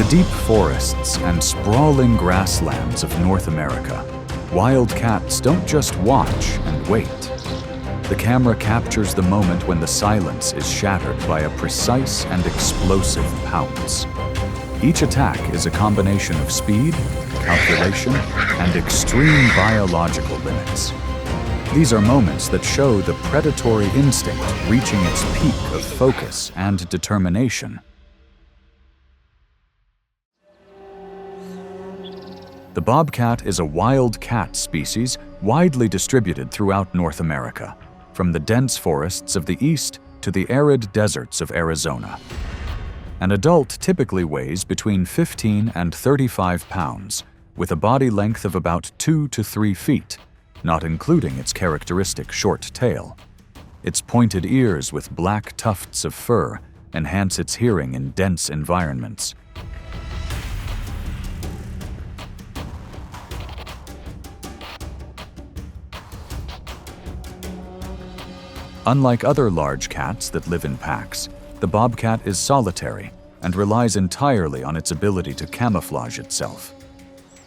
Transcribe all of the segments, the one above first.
deep forests and sprawling grasslands of North America, wild cats don't just watch and wait. The camera captures the moment when the silence is shattered by a precise and explosive pounce. Each attack is a combination of speed, calculation, and extreme biological limits. These are moments that show the predatory instinct reaching its peak of focus and determination. The bobcat is a wild cat species widely distributed throughout North America, from the dense forests of the east to the arid deserts of Arizona. An adult typically weighs between 15 and 35 pounds, with a body length of about 2 to 3 feet, not including its characteristic short tail. Its pointed ears with black tufts of fur enhance its hearing in dense environments. Unlike other large cats that live in packs, the bobcat is solitary and relies entirely on its ability to camouflage itself.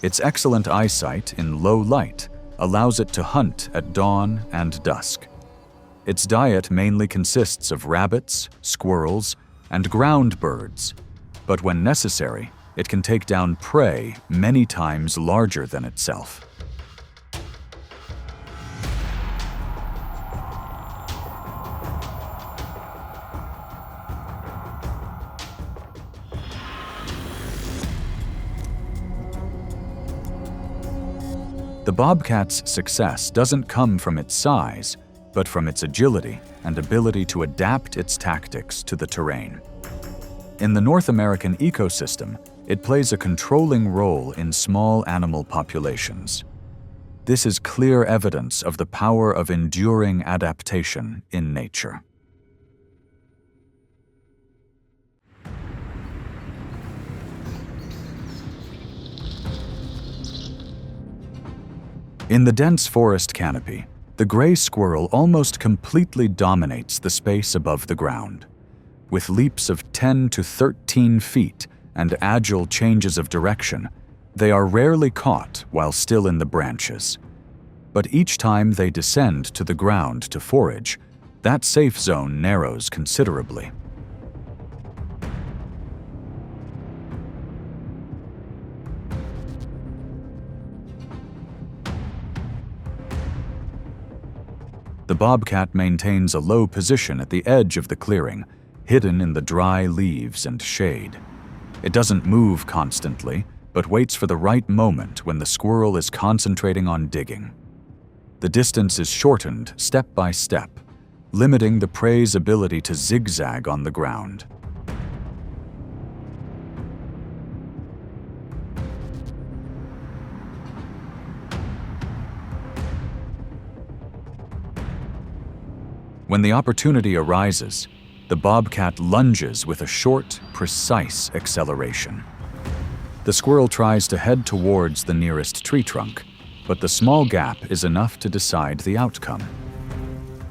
Its excellent eyesight in low light allows it to hunt at dawn and dusk. Its diet mainly consists of rabbits, squirrels, and ground birds, but when necessary, it can take down prey many times larger than itself. The bobcat's success doesn't come from its size, but from its agility and ability to adapt its tactics to the terrain. In the North American ecosystem, it plays a controlling role in small animal populations. This is clear evidence of the power of enduring adaptation in nature. In the dense forest canopy, the gray squirrel almost completely dominates the space above the ground. With leaps of 10 to 13 feet and agile changes of direction, they are rarely caught while still in the branches. But each time they descend to the ground to forage, that safe zone narrows considerably. The bobcat maintains a low position at the edge of the clearing, hidden in the dry leaves and shade. It doesn't move constantly, but waits for the right moment when the squirrel is concentrating on digging. The distance is shortened step by step, limiting the prey's ability to zigzag on the ground. When the opportunity arises, the bobcat lunges with a short, precise acceleration. The squirrel tries to head towards the nearest tree trunk, but the small gap is enough to decide the outcome.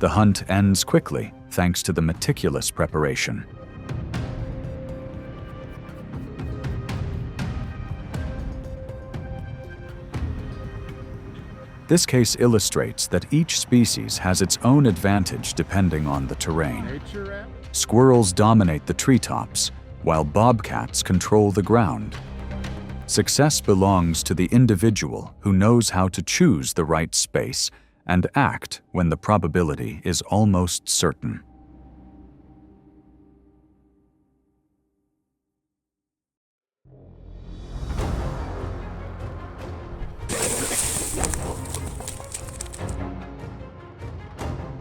The hunt ends quickly thanks to the meticulous preparation. This case illustrates that each species has its own advantage depending on the terrain. Squirrels dominate the treetops, while bobcats control the ground. Success belongs to the individual who knows how to choose the right space and act when the probability is almost certain.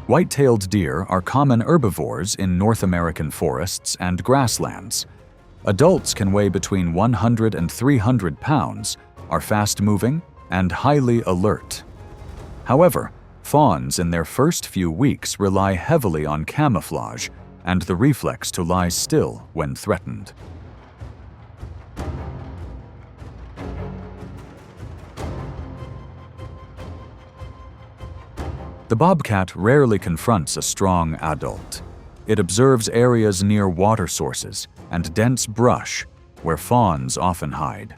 White-tailed deer are common herbivores in North American forests and grasslands. Adults can weigh between 100 and 300 pounds, are fast-moving, and highly alert. However, fawns in their first few weeks rely heavily on camouflage and the reflex to lie still when threatened. The bobcat rarely confronts a strong adult. It observes areas near water sources and dense brush, where fawns often hide.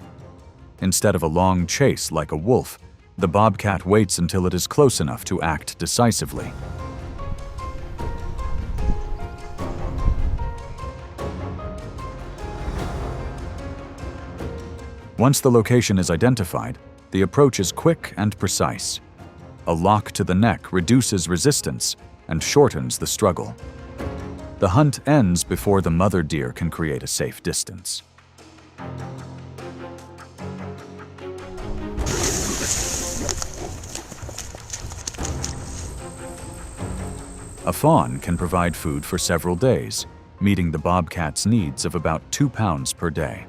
Instead of a long chase like a wolf, the bobcat waits until it is close enough to act decisively. Once the location is identified, the approach is quick and precise. A lock to the neck reduces resistance and shortens the struggle. The hunt ends before the mother deer can create a safe distance. A fawn can provide food for several days, meeting the bobcat's needs of about 2 pounds per day.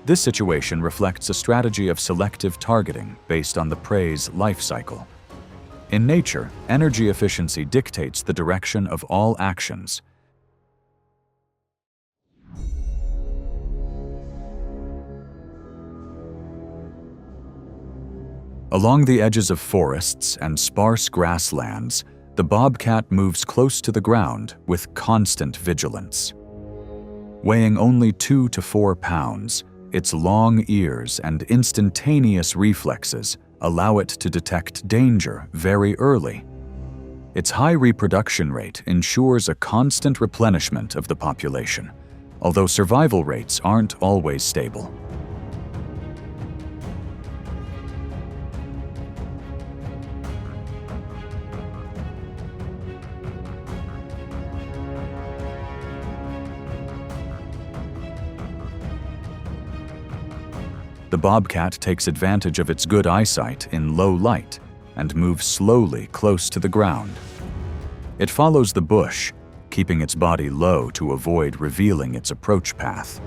This situation reflects a strategy of selective targeting based on the prey's life cycle. In nature, energy efficiency dictates the direction of all actions. Along the edges of forests and sparse grasslands, the bobcat moves close to the ground with constant vigilance. Weighing only 2 to 4 pounds, its long ears and instantaneous reflexes allow it to detect danger very early. Its high reproduction rate ensures a constant replenishment of the population, although survival rates aren't always stable. The bobcat takes advantage of its good eyesight in low light and moves slowly close to the ground. It follows the bush, keeping its body low to avoid revealing its approach path.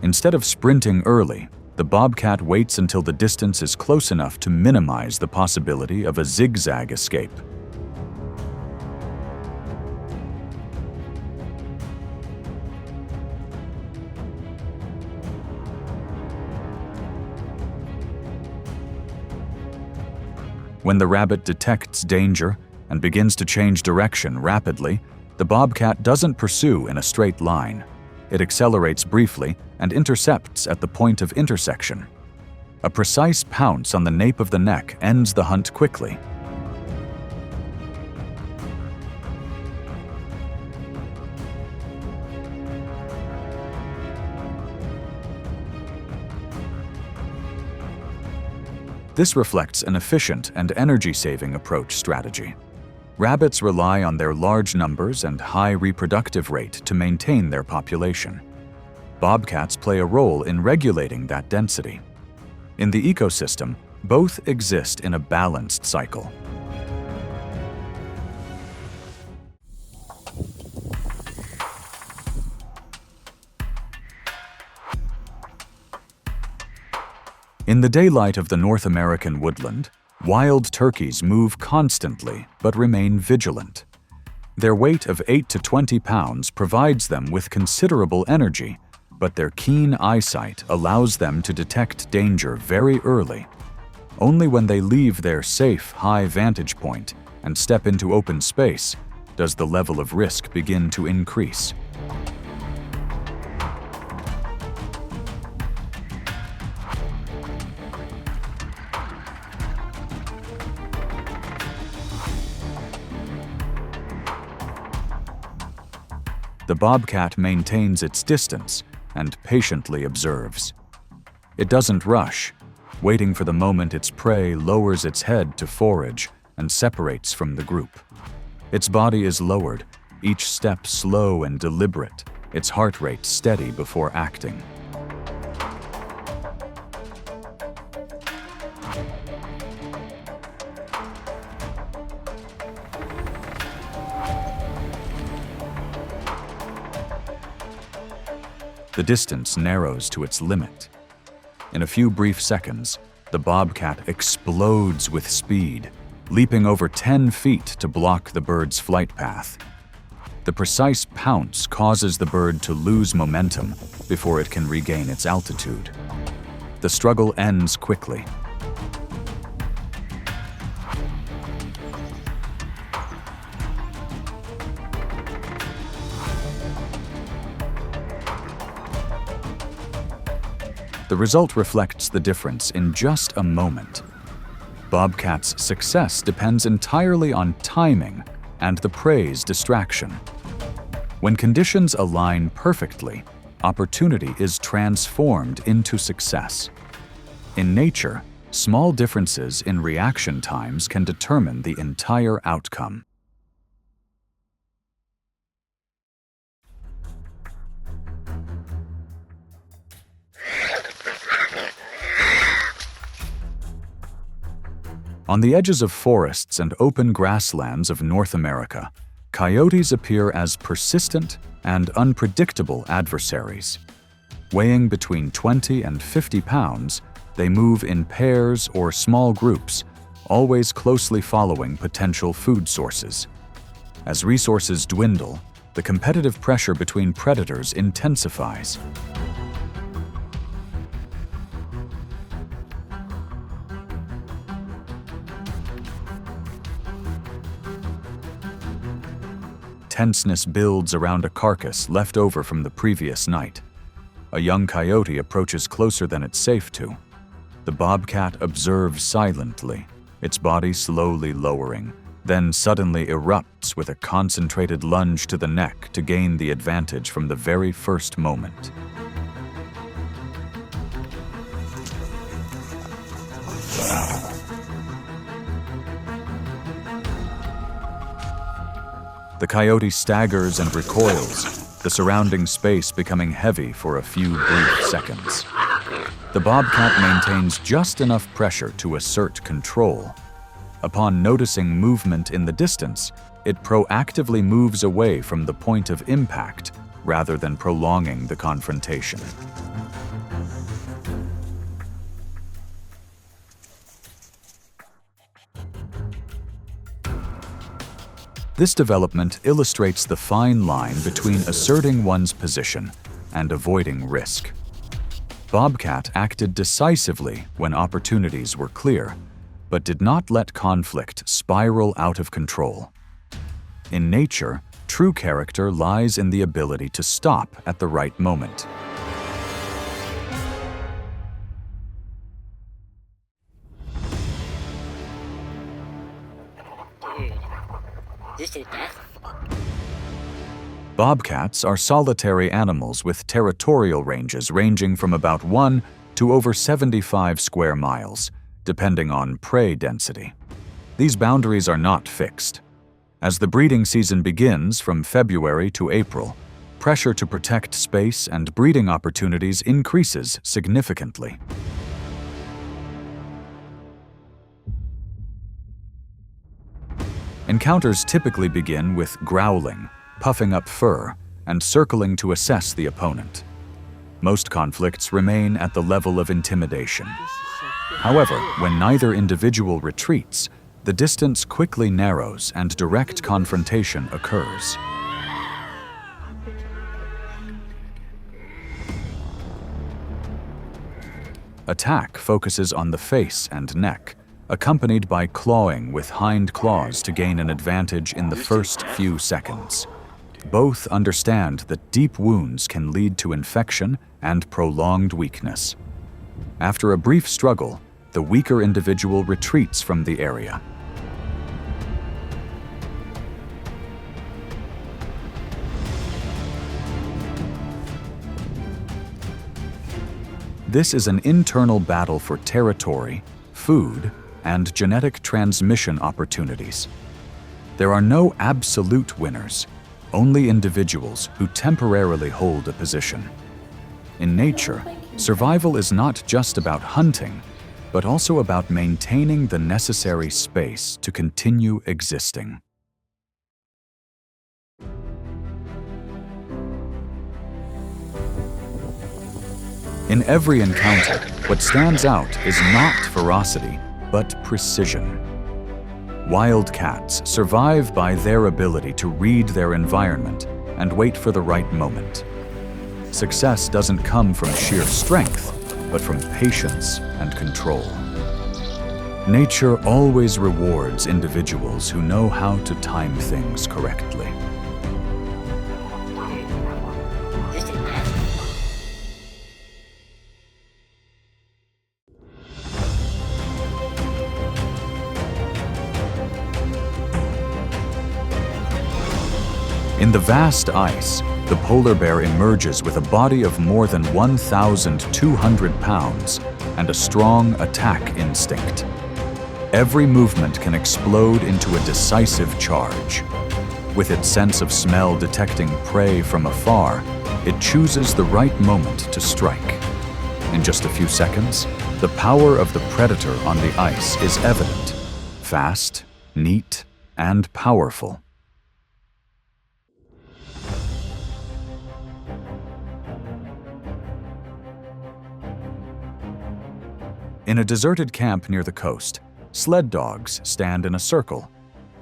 Instead of sprinting early, the bobcat waits until the distance is close enough to minimize the possibility of a zigzag escape. When the rabbit detects danger and begins to change direction rapidly, the bobcat doesn't pursue in a straight line. It accelerates briefly and intercepts at the point of intersection. A precise pounce on the nape of the neck ends the hunt quickly. This reflects an efficient and energy-saving approach strategy. Rabbits rely on their large numbers and high reproductive rate to maintain their population. Bobcats play a role in regulating that density. In the ecosystem, both exist in a balanced cycle. In the daylight of the North American woodland, wild turkeys move constantly but remain vigilant. Their weight of 8 to 20 pounds provides them with considerable energy, but their keen eyesight allows them to detect danger very early. Only when they leave their safe, high vantage point and step into open space does the level of risk begin to increase. The bobcat maintains its distance and patiently observes. It doesn't rush, waiting for the moment its prey lowers its head to forage and separates from the group. Its body is lowered, each step slow and deliberate, its heart rate steady before acting. The distance narrows to its limit. In a few brief seconds, the bobcat explodes with speed, leaping over 10 feet to block the bird's flight path. The precise pounce causes the bird to lose momentum before it can regain its altitude. The struggle ends quickly. The result reflects the difference in just a moment. Bobcat's success depends entirely on timing and the prey's distraction. When conditions align perfectly, opportunity is transformed into success. In nature, small differences in reaction times can determine the entire outcome. On the edges of forests and open grasslands of North America, coyotes appear as persistent and unpredictable adversaries. Weighing between 20 and 50 pounds, they move in pairs or small groups, always closely following potential food sources. As resources dwindle, the competitive pressure between predators intensifies. Tenseness builds around a carcass left over from the previous night. A young coyote approaches closer than it's safe to. The bobcat observes silently, its body slowly lowering, then suddenly erupts with a concentrated lunge to the neck to gain the advantage from the very first moment. The coyote staggers and recoils, the surrounding space becoming heavy for a few brief seconds. The bobcat maintains just enough pressure to assert control. Upon noticing movement in the distance, it proactively moves away from the point of impact rather than prolonging the confrontation. This development illustrates the fine line between asserting one's position and avoiding risk. Bobcat acted decisively when opportunities were clear, but did not let conflict spiral out of control. In nature, true character lies in the ability to stop at the right moment. Bobcats are solitary animals with territorial ranges ranging from about 1 to over 75 square miles, depending on prey density. These boundaries are not fixed. As the breeding season begins from February to April, pressure to protect space and breeding opportunities increases significantly. Encounters typically begin with growling, puffing up fur, and circling to assess the opponent. Most conflicts remain at the level of intimidation. However, when neither individual retreats, the distance quickly narrows and direct confrontation occurs. Attack focuses on the face and neck, accompanied by clawing with hind claws to gain an advantage in the first few seconds. Both understand that deep wounds can lead to infection and prolonged weakness. After a brief struggle, the weaker individual retreats from the area. This is an internal battle for territory, food, and genetic transmission opportunities. There are no absolute winners, only individuals who temporarily hold a position. In nature, survival is not just about hunting, but also about maintaining the necessary space to continue existing. In every encounter, what stands out is not ferocity, but precision. Wildcats survive by their ability to read their environment and wait for the right moment. Success doesn't come from sheer strength, but from patience and control. Nature always rewards individuals who know how to time things correctly. In the vast ice, the polar bear emerges with a body of more than 1,200 pounds and a strong attack instinct. Every movement can explode into a decisive charge. With its sense of smell detecting prey from afar, it chooses the right moment to strike. In just a few seconds, the power of the predator on the ice is evident: fast, neat, and powerful. In a deserted camp near the coast, sled dogs stand in a circle,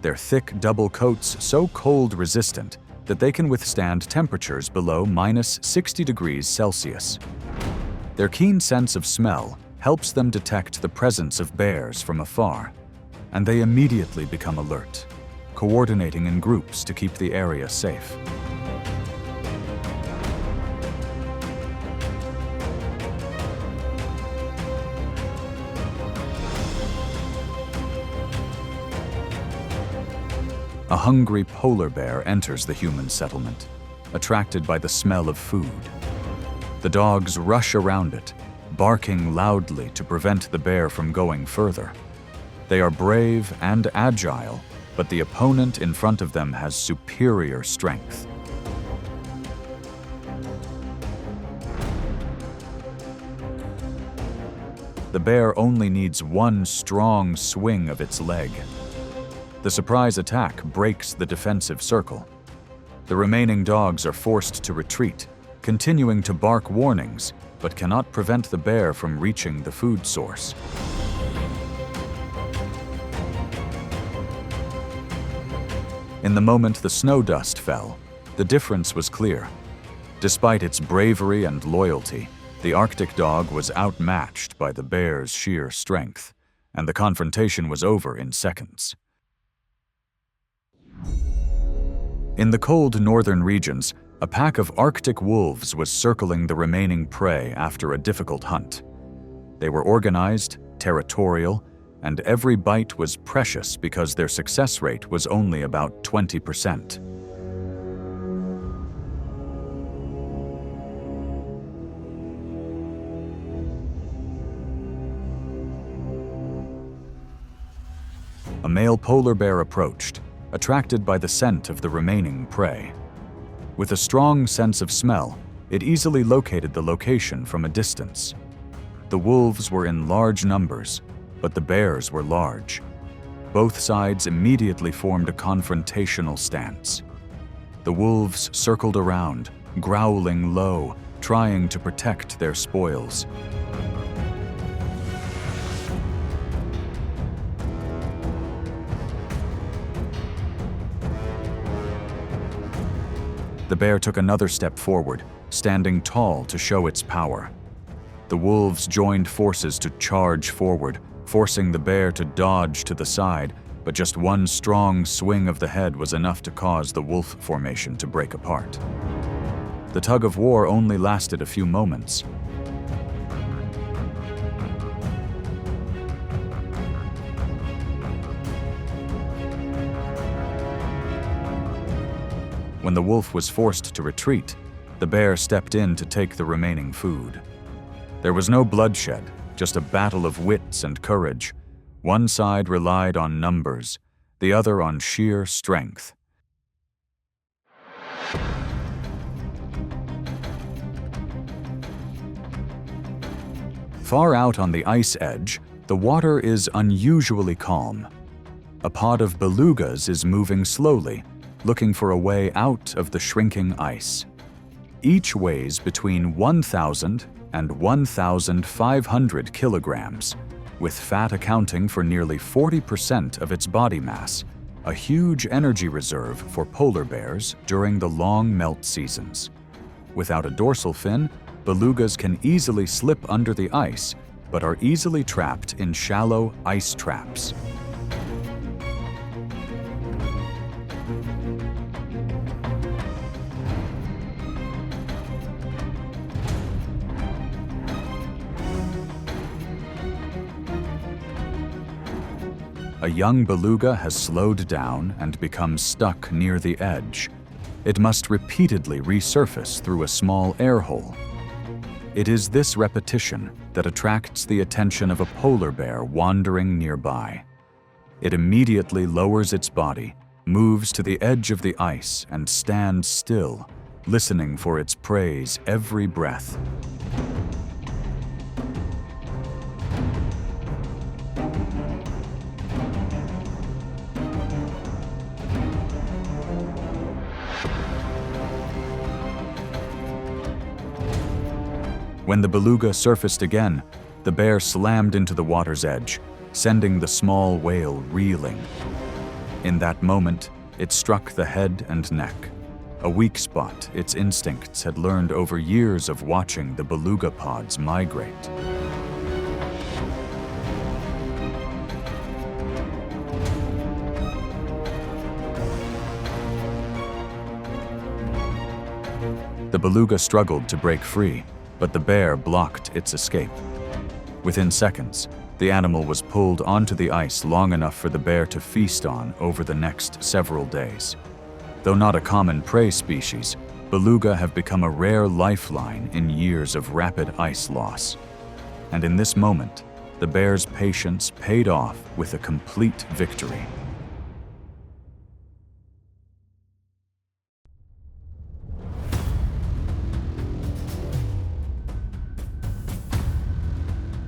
their thick double coats so cold-resistant that they can withstand temperatures below -60 degrees Celsius. Their keen sense of smell helps them detect the presence of bears from afar, and they immediately become alert, coordinating in groups to keep the area safe. A hungry polar bear enters the human settlement, attracted by the smell of food. The dogs rush around it, barking loudly to prevent the bear from going further. They are brave and agile, but the opponent in front of them has superior strength. The bear only needs one strong swing of its leg. The surprise attack breaks the defensive circle. The remaining dogs are forced to retreat, continuing to bark warnings, but cannot prevent the bear from reaching the food source. In the moment the snow dust fell, the difference was clear. Despite its bravery and loyalty, the Arctic dog was outmatched by the bear's sheer strength, and the confrontation was over in seconds. In the cold northern regions, a pack of Arctic wolves was circling the remaining prey after a difficult hunt. They were organized, territorial, and every bite was precious because their success rate was only about 20%. A male polar bear approached, attracted by the scent of the remaining prey. With a strong sense of smell, it easily located the location from a distance. The wolves were in large numbers, but the bears were large. Both sides immediately formed a confrontational stance. The wolves circled around, growling low, trying to protect their spoils. The bear took another step forward, standing tall to show its power. The wolves joined forces to charge forward, forcing the bear to dodge to the side, but just one strong swing of the head was enough to cause the wolf formation to break apart. The tug-of-war only lasted a few moments. When the wolf was forced to retreat, the bear stepped in to take the remaining food. There was no bloodshed, just a battle of wits and courage. One side relied on numbers, the other on sheer strength. Far out on the ice edge, the water is unusually calm. A pod of belugas is moving slowly, looking for a way out of the shrinking ice. Each weighs between 1,000 and 1,500 kilograms, with fat accounting for nearly 40% of its body mass, a huge energy reserve for polar bears during the long melt seasons. Without a dorsal fin, belugas can easily slip under the ice, but are easily trapped in shallow ice traps. A young beluga has slowed down and become stuck near the edge. it must repeatedly resurface through a small air hole. It is this repetition that attracts the attention of a polar bear wandering nearby. It immediately lowers its body, moves to the edge of the ice, and stands still, listening for its prey's every breath. When the beluga surfaced again, the bear slammed into the water's edge, sending the small whale reeling. In that moment, it struck the head and neck, a weak spot its instincts had learned over years of watching the beluga pods migrate. The beluga struggled to break free, but the bear blocked its escape. Within seconds, the animal was pulled onto the ice long enough for the bear to feast on over the next several days. Though not a common prey species, beluga have become a rare lifeline in years of rapid ice loss. And in this moment, the bear's patience paid off with a complete victory.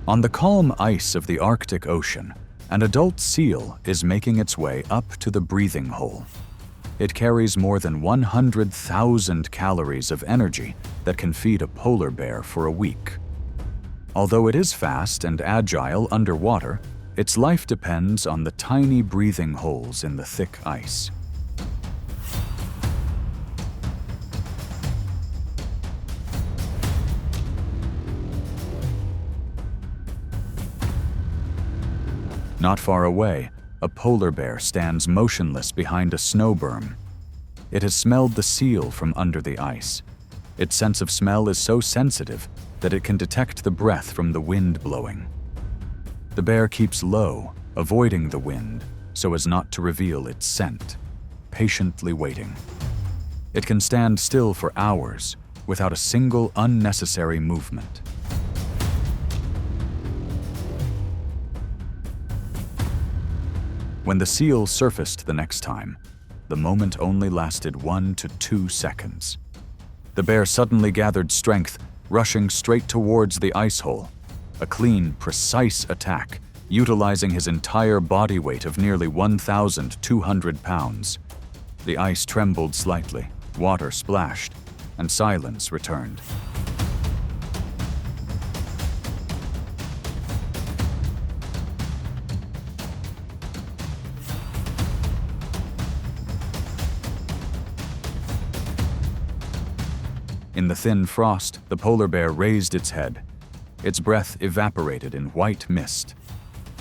On the calm ice of the Arctic Ocean, an adult seal is making its way up to the breathing hole. It carries more than 100,000 calories of energy that can feed a polar bear for a week. Although it is fast and agile underwater, its life depends on the tiny breathing holes in the thick ice. Not far away, a polar bear stands motionless behind a snow berm. It has smelled the seal from under the ice. Its sense of smell is so sensitive that it can detect the breath from the wind blowing. The bear keeps low, avoiding the wind so as not to reveal its scent, patiently waiting. It can stand still for hours without a single unnecessary movement. When the seal surfaced the next time, the moment only lasted 1 to 2 seconds. The bear suddenly gathered strength, rushing straight towards the ice hole. A clean, precise attack, utilizing his entire body weight of nearly 1,200 pounds. The ice trembled slightly, water splashed, and silence returned. In the thin frost, the polar bear raised its head. Its breath evaporated in white mist.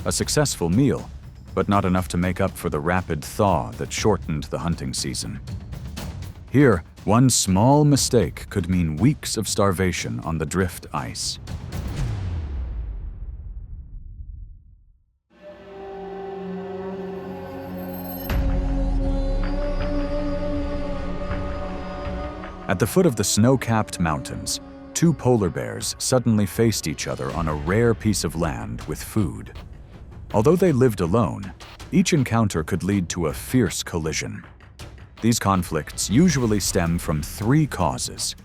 A successful meal, but not enough to make up for the rapid thaw that shortened the hunting season. Here, one small mistake could mean weeks of starvation on the drift ice. At the foot of the snow-capped mountains, two polar bears suddenly faced each other on a rare piece of land with food. Although they lived alone, each encounter could lead to a fierce collision. These conflicts usually stem from 3 causes: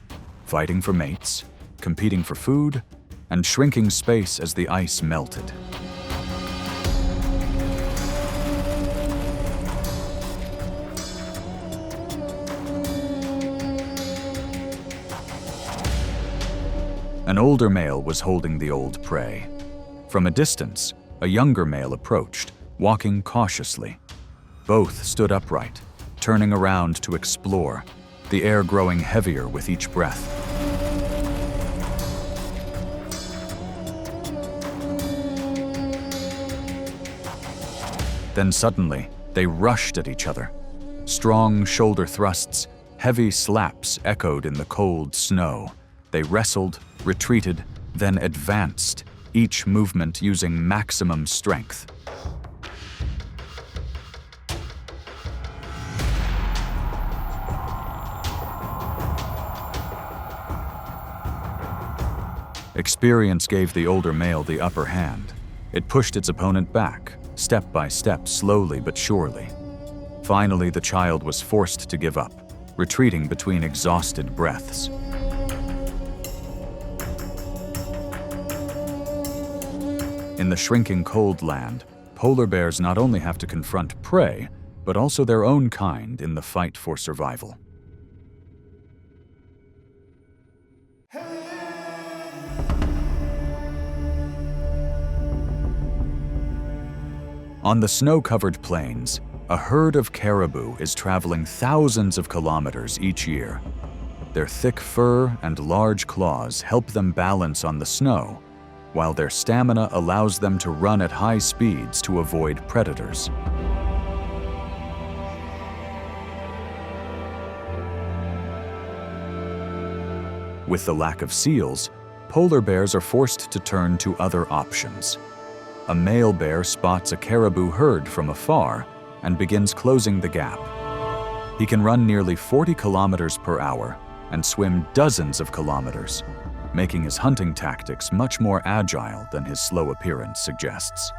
fighting for mates, competing for food, and shrinking space as the ice melted. An older male was holding the old prey. From a distance, a younger male approached, walking cautiously. Both stood upright, turning around to explore, the air growing heavier with each breath. Then suddenly, they rushed at each other. Strong shoulder thrusts, heavy slaps echoed in the cold snow. They wrestled, retreated, then advanced, each movement using maximum strength. Experience gave the older male the upper hand. It pushed its opponent back, step by step, slowly but surely. Finally, the child was forced to give up, retreating between exhausted breaths. In the shrinking cold land, polar bears not only have to confront prey, but also their own kind in the fight for survival. On the snow-covered plains, a herd of caribou is traveling thousands of kilometers each year. Their thick fur and large claws help them balance on the snow, while their stamina allows them to run at high speeds to avoid predators. With the lack of seals, polar bears are forced to turn to other options. A male bear spots a caribou herd from afar and begins closing the gap. He can run nearly 40 kilometers per hour and swim dozens of kilometers, making his hunting tactics much more agile than his slow appearance suggests.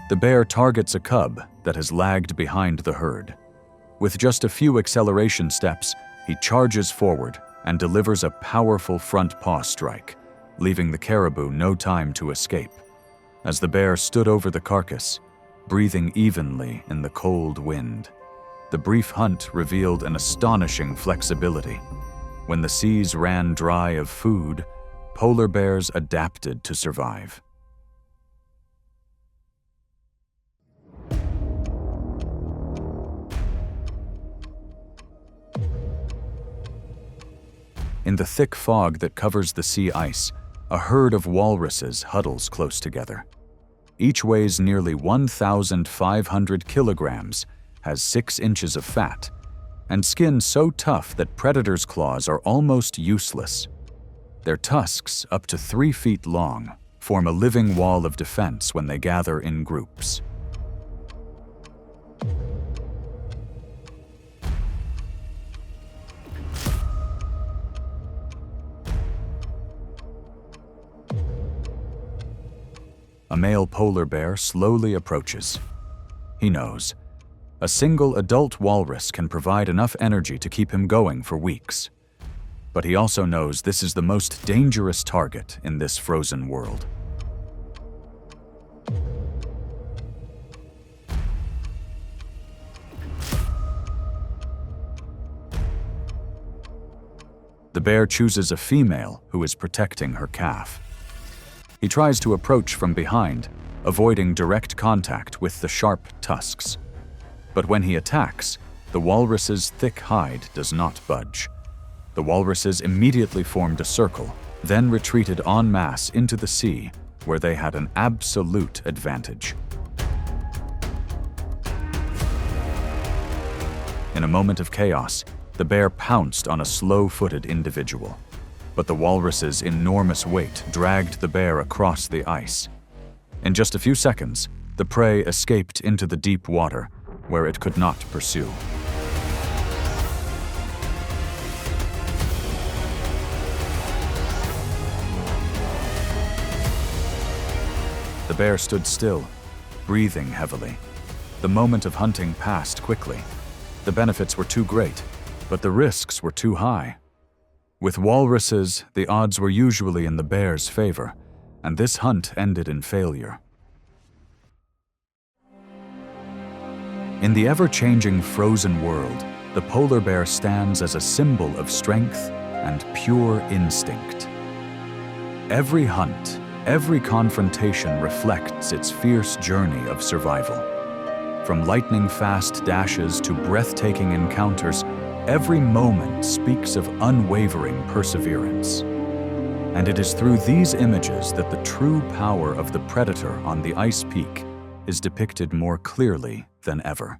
The bear targets a cub that has lagged behind the herd. With just a few acceleration steps, he charges forward and delivers a powerful front paw strike, leaving the caribou no time to escape. As the bear stood over the carcass, breathing evenly in the cold wind, the brief hunt revealed an astonishing flexibility. When the seas ran dry of food, polar bears adapted to survive. In the thick fog that covers the sea ice, a herd of walruses huddles close together. Each weighs nearly 1,500 kilograms, has 6 inches of fat, and skin so tough that predators' claws are almost useless. Their tusks, up to 3 feet long, form a living wall of defense when they gather in groups. A male polar bear slowly approaches. He knows. A single adult walrus can provide enough energy to keep him going for weeks. But he also knows this is the most dangerous target in this frozen world. The bear chooses a female who is protecting her calf. He tries to approach from behind, avoiding direct contact with the sharp tusks. But when he attacks, the walrus's thick hide does not budge. The walruses immediately formed a circle, then retreated en masse into the sea, where they had an absolute advantage. In a moment of chaos, the bear pounced on a slow-footed individual. But the walrus's enormous weight dragged the bear across the ice. In just a few seconds, the prey escaped into the deep water, where it could not pursue. The bear stood still, breathing heavily. The moment of hunting passed quickly. The benefits were too great, but the risks were too high. With walruses, the odds were usually in the bear's favor, and this hunt ended in failure. In the ever-changing frozen world, the polar bear stands as a symbol of strength and pure instinct. Every hunt, every confrontation reflects its fierce journey of survival. From lightning-fast dashes to breathtaking encounters, every moment speaks of unwavering perseverance. And it is through these images that the true power of the predator on the ice peak is depicted more clearly than ever.